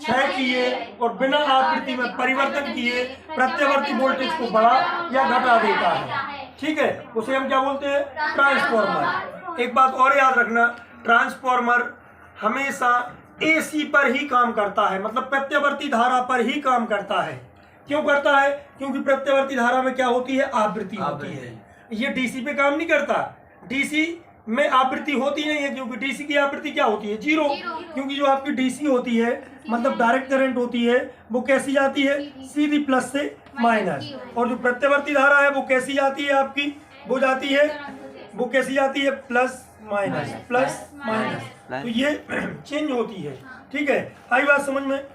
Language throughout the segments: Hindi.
क्षय किए और बिना आवृत्ति में परिवर्तन किए प्रत्यवर्ती वोल्टेज को बढ़ा या घटा देता है। ठीक है, उसे हम क्या बोलते हैं? ट्रांसफॉर्मर। एक बात और याद रखना, ट्रांसफॉर्मर हमेशा एसी पर ही काम करता है, मतलब प्रत्यवर्ती धारा पर ही काम करता है। क्यों करता है? क्योंकि प्रत्यवर्ती धारा में क्या होती है? आवृत्ति होती है। ये डीसी पे काम नहीं करता। डीसी में आवृत्ति होती नहीं है, क्योंकि डीसी की आवृत्ति क्या होती है? जीरो। क्योंकि जो आपकी डीसी होती है, मतलब डायरेक्ट करंट होती है, वो कैसी जाती है? सीधी प्लस से माइनस। और जो प्रत्यवर्ती धारा है वो कैसी जाती है आपकी? वो जाती है, वो कैसी जाती है? Plus minus, plus minus. तो ये चेंज होती है। ठीक है, आई बात समझ में?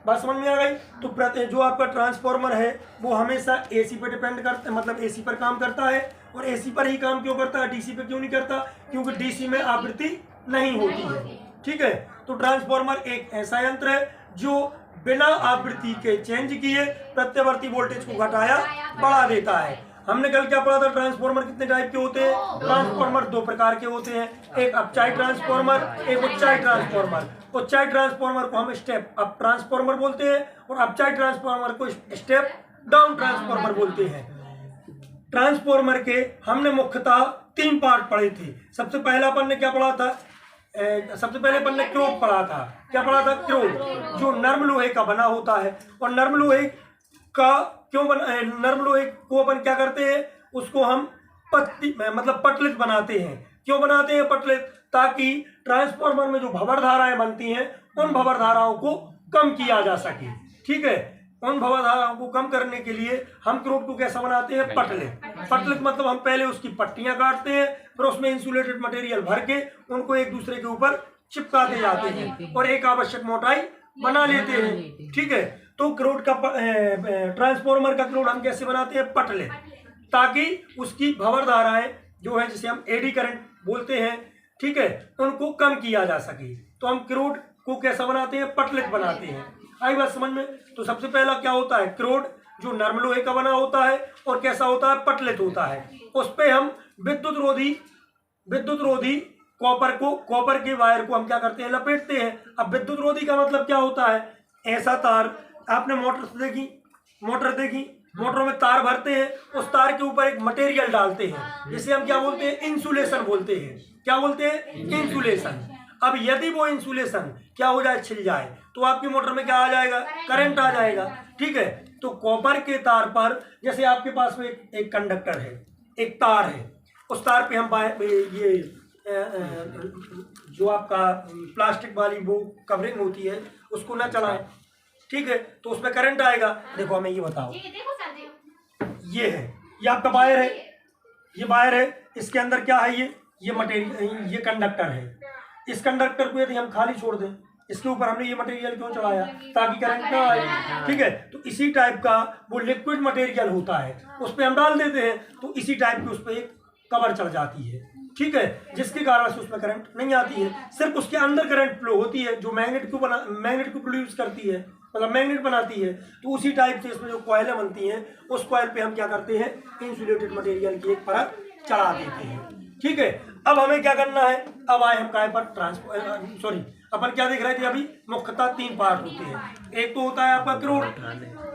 बात समझ में आ गई? तो जो आपका ट्रांसफॉर्मर है वो हमेशा एसी पे डिपेंड करता है, मतलब एसी पर काम करता है। और एसी पर ही काम क्यों करता है? डीसी पे क्यों नहीं करता? क्योंकि डीसी में आवृत्ति नहीं होती है। ठीक है, तो ट्रांसफॉर्मर एक ऐसा यंत्र है जो बिना आवृत्ति के चेंज किए प्रत्यवर्ती वोल्टेज को घटाया बढ़ा देता है। हमने कल क्या पढ़ा था? ट्रांसफॉर्मर कितने टाइप के होते हैं? ट्रांसफॉर्मर दो प्रकार के होते हैं, एक अपचाई ट्रांसफॉर्मर, एक उच्चाई ट्रांसफॉर्मर। उच्चाई ट्रांसफॉर्मर को हम स्टेप अप ट्रांसफॉर्मर बोलते हैं और अपचाई ट्रांसफॉर्मर को स्टेप डाउन ट्रांसफॉर्मर बोलते हैं। ट्रांसफॉर्मर के हमने मुख्यतः तीन पार्ट पढ़े थे। सबसे पहला अपन ने क्या पढ़ा था? सबसे पहले अपन ने क्रोध पढ़ा था। क्या पढ़ा था? क्रोध, जो नर्म लोहे का बना होता है। और नर्म लोहे का क्यों नर्म लोहे को अपन क्या करते हैं? उसको हम मतलब पटलित बनाते हैं। क्यों बनाते हैं पटलित? ताकि ट्रांसफॉर्मर में जो भंवर धाराएं बनती हैं उन भंवर धाराओं को कम किया जा सके। ठीक है, उन भंवर धाराओं को कम करने के लिए हम क्रोड को कैसा बनाते हैं? पटलित। पटलित मतलब हम पहले उसकी पट्टियां काटते हैं, फिर उसमें इंसुलेटेड मटेरियल भर के उनको एक दूसरे के ऊपर चिपकाते जाते हैं और एक आवश्यक मोटाई बना लेते हैं। ठीक है, तो क्रोड का ट्रांसफॉर्मर का क्रोड हम कैसे बनाते हैं? पटलित, ताकि उसकी भंवर धाराएं जो है, जिसे हम एडी करंट बोलते हैं, ठीक है, उनको कम किया जा सके। तो हम क्रोड को कैसा बनाते हैं? पटलित बनाते हैं। आई बात समझ में? तो सबसे पहला क्या होता है? क्रोड, जो नर्म लोहे का बना होता है और कैसा होता है? पटलित होता है। उस पे हम विद्युत रोधी कॉपर के वायर को हम क्या करते हैं? लपेटते हैं। अब विद्युत रोधी का मतलब क्या होता है? ऐसा तार, आपने मोटर देखी, मोटर में तार भरते हैं, उस तार के ऊपर एक मटेरियल डालते हैं, जिसे हम क्या बोलते हैं? इंसुलेशन बोलते हैं। क्या बोलते हैं? इंसुलेशन। अब यदि वो इंसुलेशन क्या हो जाए? छिल जाए, तो आपकी मोटर में क्या आ जाएगा? करंट आ जाएगा। ठीक है, तो कॉपर के तार पर, जैसे आपके पास में एक कंडक्टर है, एक तार है, उस तार पे हम ये जो आपका प्लास्टिक वाली वो कवरिंग होती है उसको ना चलाएं। ठीक है, तो उसमें करंट आएगा। देखो हमें ये बताओ, ये है, ये आपका वायर है, ये वायर है, इसके अंदर क्या है? ये मटेरियल, ये कंडक्टर है। इस कंडक्टर को यदि हम खाली छोड़ दें, इसके ऊपर हमने ये मटेरियल क्यों चढ़ाया? ताकि करंट ना आए। ठीक है, तो इसी टाइप का वो लिक्विड मटेरियल होता है, उस पर हम डाल देते हैं, तो इसी टाइप की उस पर एक कवर चढ़ जाती है। ठीक है, जिसके कारण से उसमें करंट नहीं आती है, सिर्फ उसके अंदर करंट फ्लो होती है, जो मैग्नेट को प्रोड्यूस करती है, मतलब मैग्नेट बनाती है। तो उसी टाइप से इसमें जो कॉइलें बनती हैं, उस कॉइल पे हम क्या करते हैं? इंसुलेटेड मटेरियल की एक परत चढ़ा देते हैं। ठीक है, अब हमें क्या करना है? अब आए हम काय पर? अपन क्या देख रहे थे अभी? मुख्यतः तीन पार्ट होते हैं। एक तो होता है आपका क्रोड,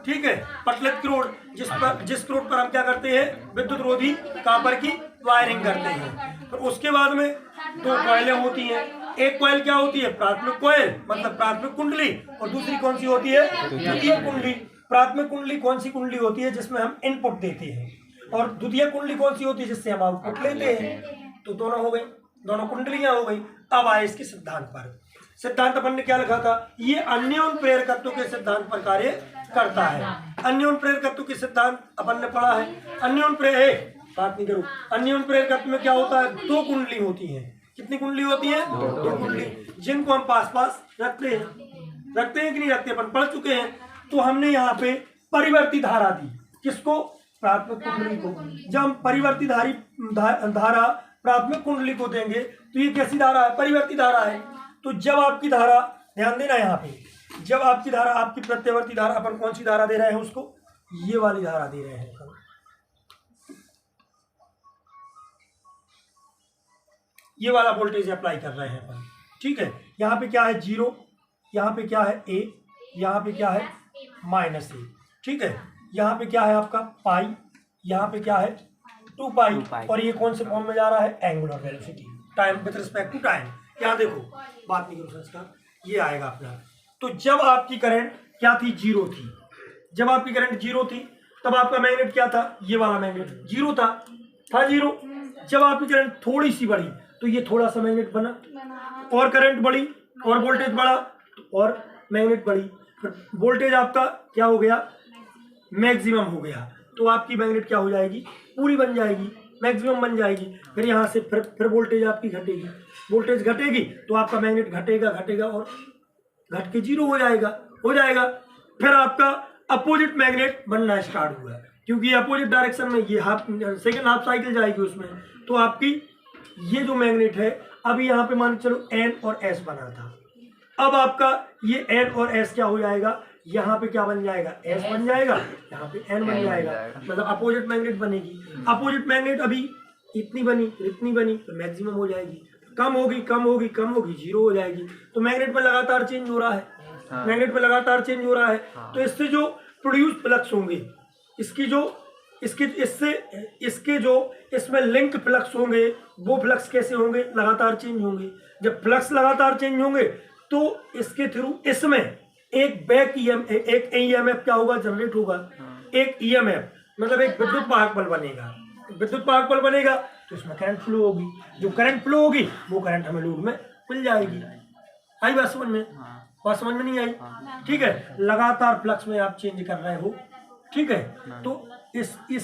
ठीक है, पटलित क्रोड, जिस क्रोड पर हम क्या करते हैं? विद्युत रोधी कॉपर की वायरिंग करते हैं। तो उसके बाद में दो कॉइलें होती हैं। एक कॉइल क्या होती है? प्राथमिक कॉइल, मतलब प्राथमिक कुंडली, और दूसरी कौन सी होती है? द्वितीय कुंडली। प्राथमिक कुंडली कौन सी कुंडली होती है? जिसमें हम इनपुट देते हैं। और द्वितीय कुंडली कौन सी होती है? जिससे हम आउटपुट लेते हैं। तो दोनों हो गई, दोनों कुंडलियां हो गई। अब आए इसके सिद्धांत पर। सिद्धांत अपन ने क्या लिखा था? ये अन्योन प्रेरकत्व के सिद्धांत पर कार्य करता है। अन्योन प्रेरकत्व के सिद्धांत अपन ने पढ़ा है। अन्योन प्रेरकत्व में क्या होता है? दो कुंडली होती हैं। कितनी कुंडली होती है? दो कुंडली, जिनको हम पास रखते हैं कि नहीं रखते? अपन पढ़ चुके हैं। तो हमने यहाँ पे परिवर्ती धारा दी, किसको? प्राथमिक कुंडली को। जब हम परिवर्ती धारा प्राथमिक कुंडली को देंगे तो ये कैसी धारा है? परिवर्ती धारा है। तो जब आपकी धारा, ध्यान देना यहाँ पे, जब आपकी धारा, आपकी प्रत्यवर्ती धारा, अपन कौन सी धारा दे रहे हैं उसको? ये वाली धारा दे रहे हैं। ये वाला वोल्टेज अप्लाई कर रहे हैं अपन। ठीक है, यहाँ पे क्या है? 0, यहाँ पे क्या है? A, यहाँ पे क्या है -a, ठीक है। यहाँ पे क्या है आपका पाई, यहाँ पे क्या है 2 पाई, और ये कौन से फॉर्म में जा रहा है, angular velocity, time with respect to time. यहाँ देखो बात नहीं करो इसका, ये आएगा अपना। तो जब आपकी करंट क्या थी, 0 थी, जब आपकी करंट 0 थी तब आपका मैग्नेट क्या था, ये वाला मैग्नेट 0 था 0। जब आपकी करंट थोड़ी सी बढ़ी तो ये थोड़ा सा मैग्नेट बना, और करंट बढ़ी और वोल्टेज बढ़ा और मैग्नेट बढ़ी, फिर वोल्टेज आपका क्या हो गया, मैक्सिमम हो गया, तो आपकी मैग्नेट क्या हो जाएगी, पूरी बन जाएगी, मैक्सिमम बन जाएगी। फिर यहाँ से फिर वोल्टेज आपकी घटेगी, वोल्टेज घटेगी तो आपका मैग्नेट घटेगा और घट के 0 हो जाएगा। फिर आपका अपोजिट मैग्नेट बनना स्टार्ट हुआ, क्योंकि अपोजिट डायरेक्शन में ये सेकेंड हाफ साइकिल जाएगी उसमें, तो आपकी ये जो मैग्नेट है अभी यहाँ पे मान के चलो N और S बना था, अब आपका ये N और S क्या हो जाएगा, यहाँ पे क्या बन जाएगा, S बन जाएगा, यहाँ पे N बन जाएगा, मतलब अपोजिट मैग्नेट बनेगी। अपोजिट मैग्नेट अभी इतनी बनी तो मैक्सिमम हो जाएगी, कम होगी 0 हो जाएगी। तो मैग्नेट में लगातार चेंज हो रहा है, मैग्नेट में लगातार चेंज हो रहा है। तो इससे जो प्रोड्यूस फ्लक्स होंगे, इसके जो इसमें लिंक फ्लक्स होंगे, वो फ्लक्स कैसे होंगे, लगातार चेंज होंगे। जब फ्लक्स लगातार चेंज होंगे तो इसके थ्रू इसमें एक बैक एक ईएमएफ क्या होगा, जनरेट होगा, एक ईएमएफ मतलब एक विद्युत वाहक बल बनेगा, तो इसमें करंट फ्लो होगी, जो करंट फ्लो होगी वो करंट हमें लोड में मिल जाएगी। आई बात समझ में, बात समझ में नहीं आई, ठीक है। लगातार फ्लक्स में आप चेंज कर रहे हो, ठीक है। तो इसकी